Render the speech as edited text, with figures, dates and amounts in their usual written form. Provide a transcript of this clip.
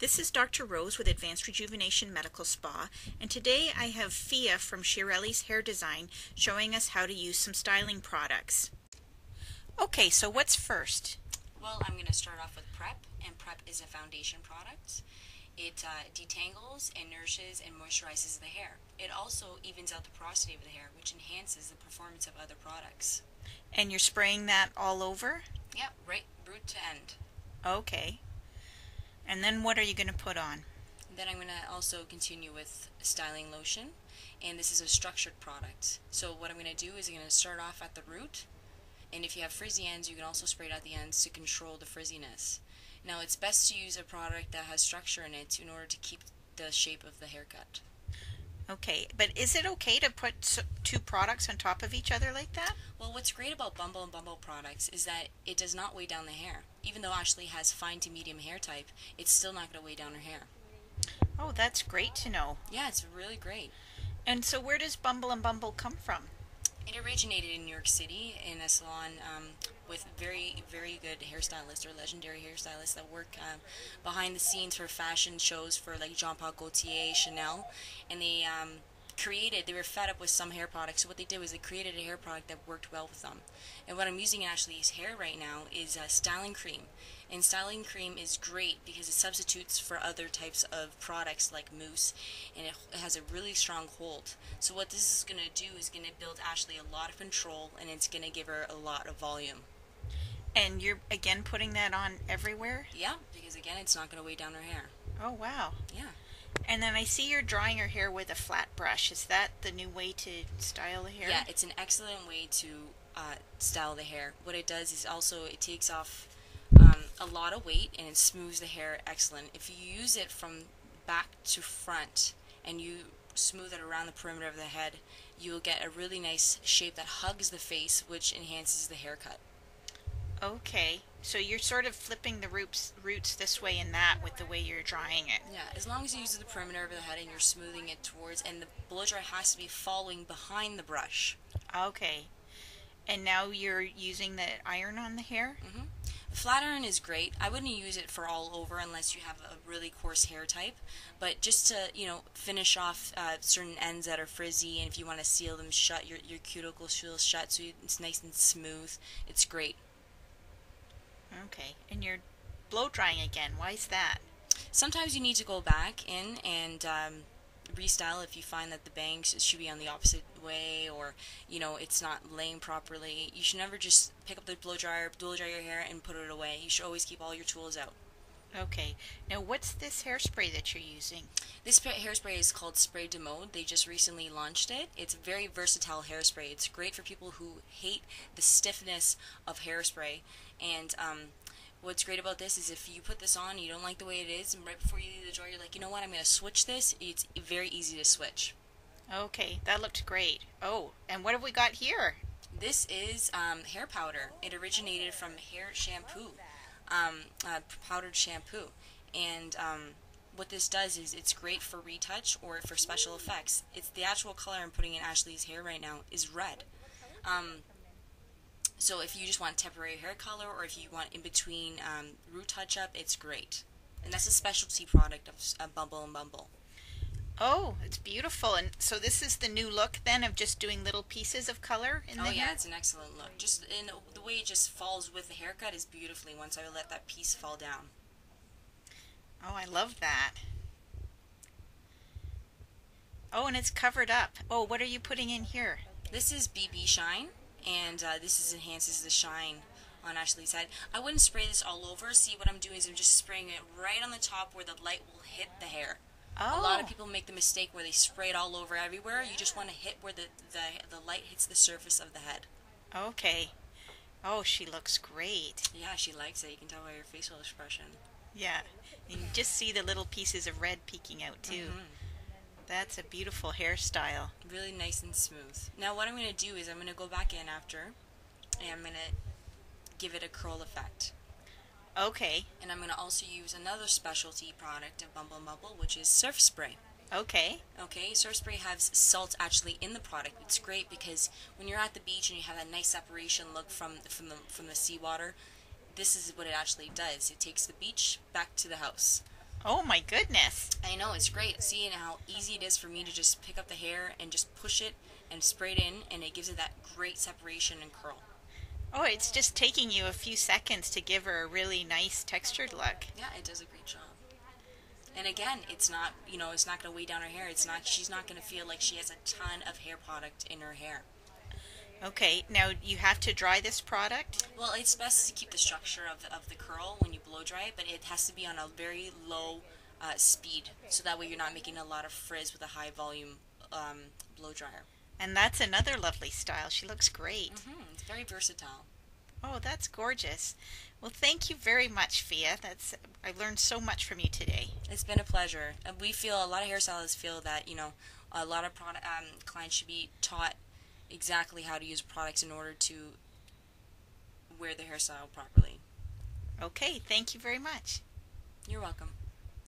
This is Dr. Rose with Advanced Rejuvenation Medical Spa, and today I have Fia from Chiarelli's Hair Design showing us how to use some styling products. Okay, so what's first? Well, I'm going to start off with Prep, and Prep is a foundation product. It detangles and nourishes and moisturizes the hair. It also evens out the porosity of the hair, which enhances the performance of other products. And you're spraying that all over? Yep, right, root to end. Okay. And then what are you going to put on? Then I'm going to also continue with styling lotion, and this is a structured product. So what I'm going to do is I'm going to start off at the root, and if you have frizzy ends, you can also spray it at the ends to control the frizziness. Now it's best to use a product that has structure in it in order to keep the shape of the haircut. Okay, but is it okay to put two products on top of each other like that? Well, what's great about Bumble and Bumble products is that it does not weigh down the hair. Even though Ashley has fine to medium hair type, it's still not going to weigh down her hair. Oh, that's great to know. Yeah, it's really great. And so where does Bumble and Bumble come from? It originated in New York City in a salon with very, very good hairstylists or legendary hairstylists that work behind the scenes for fashion shows for like Jean-Paul Gaultier, Chanel, and they were fed up with some hair products. So what they did was they created a hair product that worked well with them. And what I'm using in Ashley's hair right now is styling cream. And styling cream is great because it substitutes for other types of products like mousse, and it has a really strong hold. So what this is going to do is going to build Ashley a lot of control, and it's going to give her a lot of volume. And you're again putting that on everywhere? Yeah, because again, it's not going to weigh down her hair. Oh, wow. Yeah. And then I see you're drying your hair with a flat brush. Is that the new way to style the hair? Yeah, it's an excellent way to style the hair. What it does is also it takes off a lot of weight and it smooths the hair excellent. If you use it from back to front and you smooth it around the perimeter of the head, you will get a really nice shape that hugs the face, which enhances the haircut. Okay, so you're sort of flipping the roots this way and that with the way you're drying it. Yeah, as long as you use the perimeter of the head and you're smoothing it towards, and the blow dry has to be following behind the brush. Okay, and now you're using the iron on the hair? Mm-hmm. Flat iron is great. I wouldn't use it for all over unless you have a really coarse hair type, but just to finish off certain ends that are frizzy, and if you want to seal them shut, your cuticles feel shut so it's nice and smooth. It's great. Okay, and you're blow drying again. Why is that? Sometimes you need to go back in and restyle if you find that the bangs should be on the opposite way, or it's not laying properly. You should never just pick up the blow dry your hair and put it away. You should always keep all your tools out. Okay, now what's this hairspray that you're using? This hairspray is called Spray de Mode. They just recently launched it. It's a very versatile hairspray. It's great for people who hate the stiffness of hairspray, and what's great about this is if you put this on, you don't like the way it is, and right before you leave the drawer, you're like, you know what, I'm going to switch this. It's very easy to switch. Okay, that looked great. Oh, and what have we got here? This is hair powder. It originated from hair shampoo, powdered shampoo. And what this does is it's great for retouch or for special effects. It's the actual color I'm putting in Ashley's hair right now is red. So if you just want temporary hair color, or if you want in between root touch up, it's great. And that's a specialty product of Bumble and Bumble. Oh, it's beautiful. And so this is the new look then of just doing little pieces of color in the hair? Oh yeah, it's an excellent look. Just the way it just falls with the haircut is beautifully once I let that piece fall down. Oh, I love that. Oh, and it's covered up. Oh, what are you putting in here? This is BB Shine, and this enhances the shine on Ashley's head. I wouldn't spray this all over. See, what I'm doing is I'm just spraying it right on the top where the light will hit the hair. Oh. A lot of people make the mistake where they spray it all over everywhere. You just want to hit where the light hits the surface of the head. Okay. Oh, she looks great. Yeah, she likes it. You can tell by her facial expression. Yeah. And you just see the little pieces of red peeking out too. Mm-hmm. That's a beautiful hairstyle. Really nice and smooth. Now what I'm going to do is I'm going to go back in after, and I'm going to give it a curl effect. Okay. And I'm going to also use another specialty product of Bumble Bumble, which is surf spray. Okay. Okay, surf spray has salt actually in the product. It's great because when you're at the beach and you have that nice separation look from the seawater, this is what it actually does. It takes the beach back to the house. Oh my goodness. I know, it's great. Seeing how easy it is for me to just pick up the hair and just push it and spray it in, and it gives it that great separation and curl. Oh, it's just taking you a few seconds to give her a really nice textured look. Yeah, it does a great job. And again, it's not, it's not going to weigh down her hair. She's not going to feel like she has a ton of hair product in her hair. Okay, now you have to dry this product? Well, it's best to keep the structure of the curl when you blow dry it, but it has to be on a very low speed, so that way you're not making a lot of frizz with a high volume blow dryer. And that's another lovely style. She looks great. It's very versatile. Oh, that's gorgeous. Well, thank you very much, Fia. I learned so much from you today. It's been a pleasure. We feel a lot of hairstylists feel that a lot of clients should be taught exactly how to use products in order to wear the hairstyle properly. Okay, thank you very much. You're welcome.